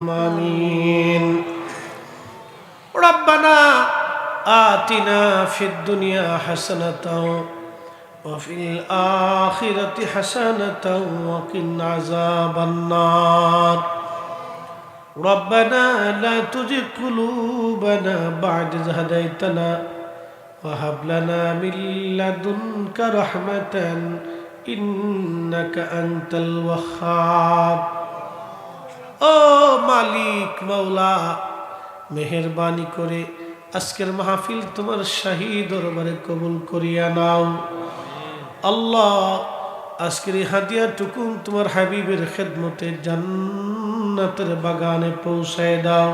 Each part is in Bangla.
آمين. ربنا آتنا في الدنيا حسنة وفي الآخرة حسنة وقنا عذاب النار. ربنا لا تزغ قلوبنا بعد إذ هديتنا وهب لنا من لدنك رحمة إنك أنت الوهاب. ও মালিক মাওলা, মেহেরবানি করে আজকের মাহফিল তোমার শাহী দরবারে কবুল করিয়া নাও। আল্লাহ, আজকের এই হাদিয়াটুকু তোমার হাবিবের খেদমতে জান্নাতের বাগানে পৌঁছায় দাও।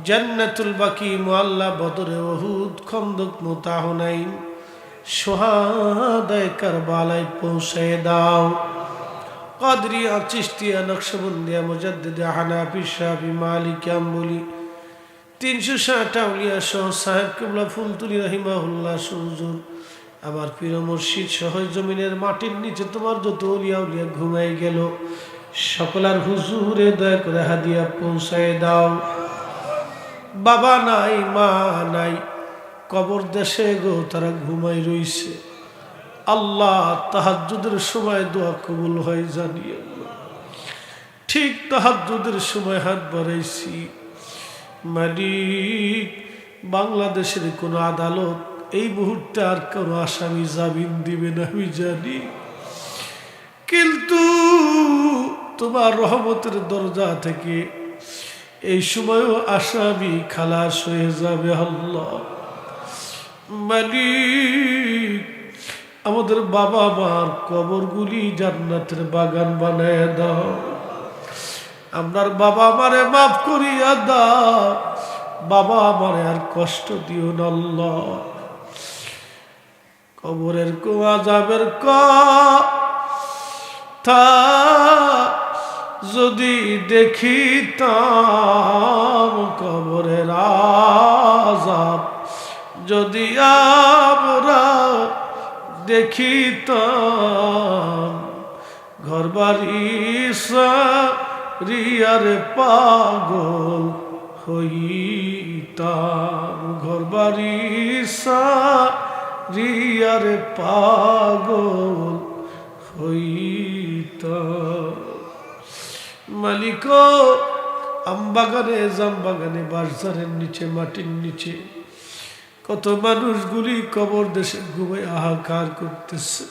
জান্নাতুল বাকি, মুআল্লা, বদরে, উহুদ, খন্দক, মুতা, হুনাইন, শুহাদায়ে কারবালায় পৌঁছায় দাও। কাদরিয়া, চিশতিয়া, নকশবন্দিয়া, মুজাদ্দিদে, হানাফি, শাফি, মালিকি, আম্বলি, 360 আউলিয়া সহ সাহেব কিবলা ফুলতুলি রাহিমাহুল্লাহ হুজুর, আমার পীর মুর্শিদ সহ জমিনের মাটির নিচে তোমার যত আউলিয়া উলিয়া ঘুমাই গেল, সকলার হুজুরে দয়া করে হাদিয়া পৌঁছায় দাও। বাবা নাই, মা নাই, কবর দেশে গো তারা ঘুমাই রইছে। আল্লাহ, তাহাজ্জুদের সময় দোয়া কবুল হয় জানি। আল্লাহ, ঠিক তাহাজ্জুদের সময় হাত বাড়াইছি। মালিক, বাংলাদেশের কোন আদালত এই মুহূর্তে আর কোনো আসামি জামিন দিবে না আমি জানি, কিন্তু তোমার রহমতের দরজা থেকে এই সময়ও আসামি খালাস হয়ে যাবে। আল্লাহ মালিক, আমাদের বাবা মার কবরগুলি জান্নাতের বাগান বানায় দাও। আপনার বাবা মারে মাফ করিয়া দাও। বাবা আমারে আর কষ্ট দিও না আল্লাহ। কবরের আযাবের কথা যদি দেখিতাম, কবরের আযাব যদি আমরা দেখিতাম, ঘর বাড়ি সারিয়ারে পাগল হইতাম, ঘর বাড়ি সারিয়ারে পাগল হইতাম। মালিক, আমবাগানে, জামবাগানে, বাঁশঝাড়ের নিচে, মাটির নিচে কত মানুষগুলি কবর দেশে ঘুমে হাহাকার করতেছে।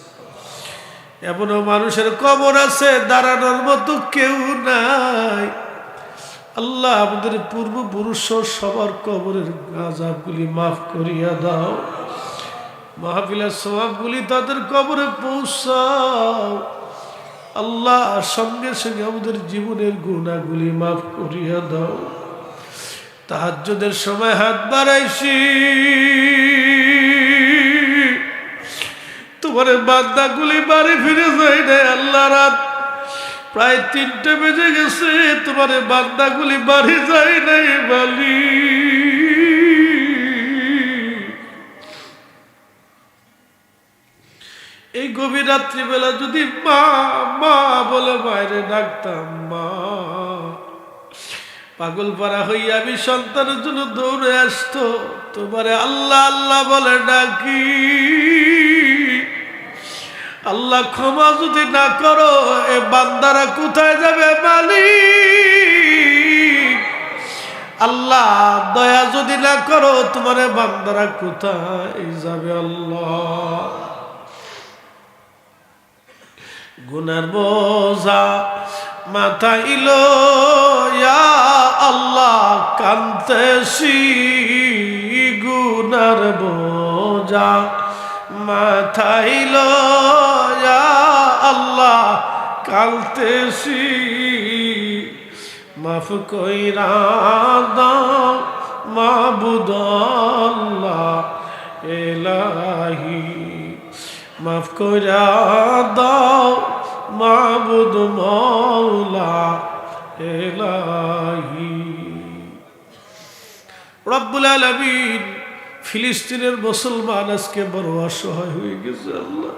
এমনও মানুষের কবর আছে দাঁড়ানোর মতো কেউ নাই। আল্লাহ, আমাদের পূর্বপুরুষ সবার কবরের আযাবগুলি মাফ করিয়া দাও। মাহফিলের সওয়াবগুলি তাদের কবরে পৌঁছাও। আল্লাহ, সঙ্গে সঙ্গে আমাদের জীবনের গুনাহগুলি মাফ করিয়া দাও। তাহাজ্জুদের সময় হাত বাড়াইছি, তোমার বান্দাগুলি বাড়ি ফিরে যায় না। আল্লাহ, রাত প্রায় 3টে বেজে গেছে, তোমার বান্দাগুলি বাড়ি যায় নাই। বালি, এই গভীর রাত্রিবেলা যদি মা মা বলে বাইরে ডাকতাম, মা, পাগল পারা হইয়া আমি সন্তানের জন্য দৌড়ে আসতো, তোমারে আল্লাহ আল্লাহ বলে ডাকি। আল্লাহ, ক্ষমা যদি না করো এ বান্দারা কোথায় যাবে মালিক? আল্লাহ, দয়া যদি না করো তোমারে বান্দারা কোথায় যাবে? আল্লাহ, গুনার বোঝা মাথাইল ইয়া আল্লাহ, কান্তেছি গুনার বোঝা মাথাইল ইয়া আল্লাহ, কান্তেছি, মাফ কইরা দাও মাবুদ আল্লাহ ইলাহি, মাফ কইরা দাও মাবুদ মওলা ইলাহি। রব্বুল আলামিন, ফিলিস্তিনের মুসলমান আজকে বড় অসহায় হয়ে গেছে। আল্লাহ,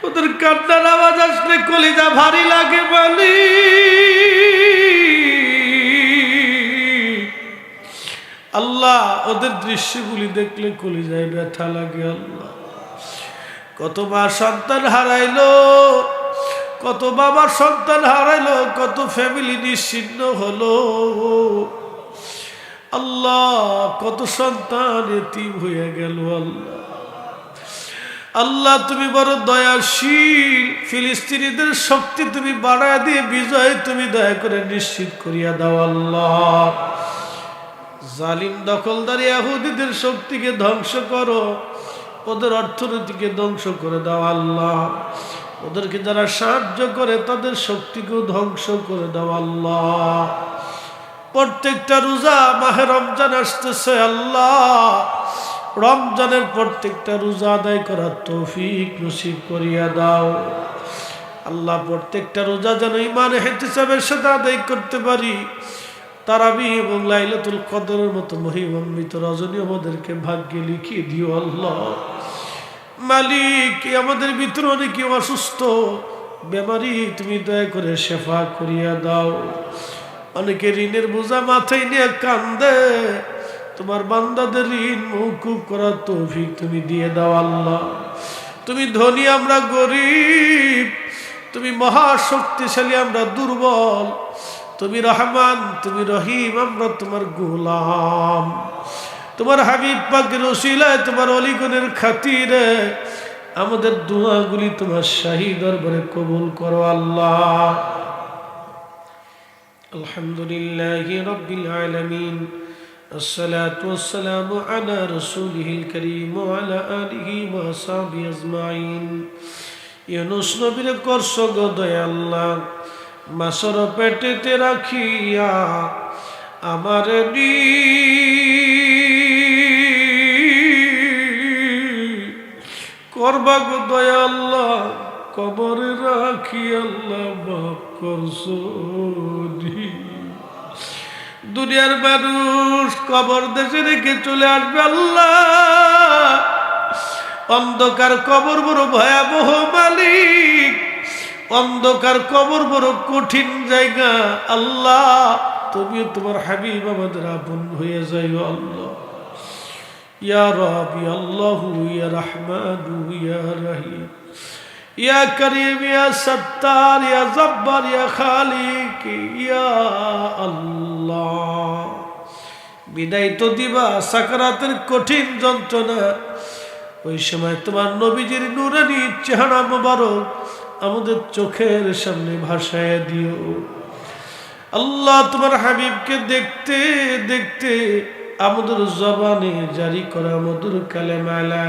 ওদের কান্নার আওয়াজ আসলে কলিজা ভারী লাগে। মালিক, আল্লাহ ওদের দৃশ্যগুলি দেখলে কলিজায় ব্যথা লাগে। আল্লাহ কত মা সন্তান হারাইলো, কত বাবার সন্তান হারাইলো, কত ফ্যামিলি নিশ্চিহ্ন হলো। আল্লাহ কত সন্তান এতিম হয়ে গেল। আল্লাহ আল্লাহ তুমি বড় দয়াশীল, ফিলিস্তিনিদের শক্তি তুমি বাড়ায় দিয়ে বিজয় তুমি দয়া করে নিশ্চিত করিয়া দাও। আল্লাহ জালিম দখলদারি ইহুদিদের শক্তিকে ধ্বংস করো, ওদের অর্থনীতিকে ধ্বংস করে দাও। আল্লাহ ওদেরকে যারা সাহায্য করে তাদের শক্তিকেও ধ্বংস করে দাও। আল্লাহ প্রত্যেকটা রোজা মাহে রমজান আসতেছে, আল্লাহ রমজানের প্রত্যেকটা রোজা আদায় করার তৌফিক নসিব করিয়া দাও। আল্লাহ প্রত্যেকটা রোজা যেন ঈমান ইহতিসাবের সাথে আদায় করতে পারি। তারাবি এবং লাইলাতুল কদরের মতো মহিমান্বিত রজনী আমাদেরকে ভাগ্যে লিখিয়ে দিও। আল্লাহ মালিক আমাদের ভিতরে অনেকে অসুস্থ বেমারি, তুমি দয়া করে শেফা করিয়া দাও। অনেকে ঋণের বোঝা মাথায় নিয়ে কান্দে, তোমার বান্দাদের ঋণ মওকুফ করার তৌফিক তুমি দিয়ে দাও। আল্লাহ তুমি ধনী, আমরা গরিব, তুমি মহাশক্তিশালী, আমরা দুর্বল। তুমি রহমান, তুমি রহিম, আমরা তোমার গোলাম। তোমার হাবিব পাকের ওসিলায়, তোমার অলিগণের খাতিরে আমাদের দোয়াগুলি তোমার শাহী দরবারে কবুল করো। আল্লাহ আলহামদুলিল্লাহি রাব্বিল আলামিন, আসসালাতু ওয়াসসালামু আলা রাসূলিহিল কারীম ওয়া আলা আলিহি ওয়া সাহবিহি আজমাইন। ইউনূস নবীর করছ গো দয়া আল্লাহ, মাসর পেটেতে রাখিয়া আমার করবা গো দয়া আল্লাহ, কবরে রাখি আল্লাহ মাফ করছো। দুনিয়ার মানুষ কবর দেশে রেখে চলে আসবে। আল্লাহ অন্ধকার কবর বড় ভয়াবহ মালিক, অন্ধকার কবর বড় কঠিন জায়গা। আল্লাহ তুমিও তোমার হাবিব আমাদের আপন হয়ে যাইও। আল্লাহ ইয়া রাব্বি আল্লাহু ইয়া রাহমানু ইয়া রহিম ইয়া করিম ইয়া সত্তার ইয়া জব্বার ইয়া খালিক ইয়া আল্লাহ। বিদায় তো দিবা সাকরাতের কঠিন যন্ত্রণা, ওই সময় তোমার নবীজির নূরানী চেহারা মোবারক আমাদের চোখের সামনে ভাসায় দিও। আল্লাহ তোমার হাবিবকে দেখতে দেখতে আমাদের জবানে জারি করা মধুর কালেমা লা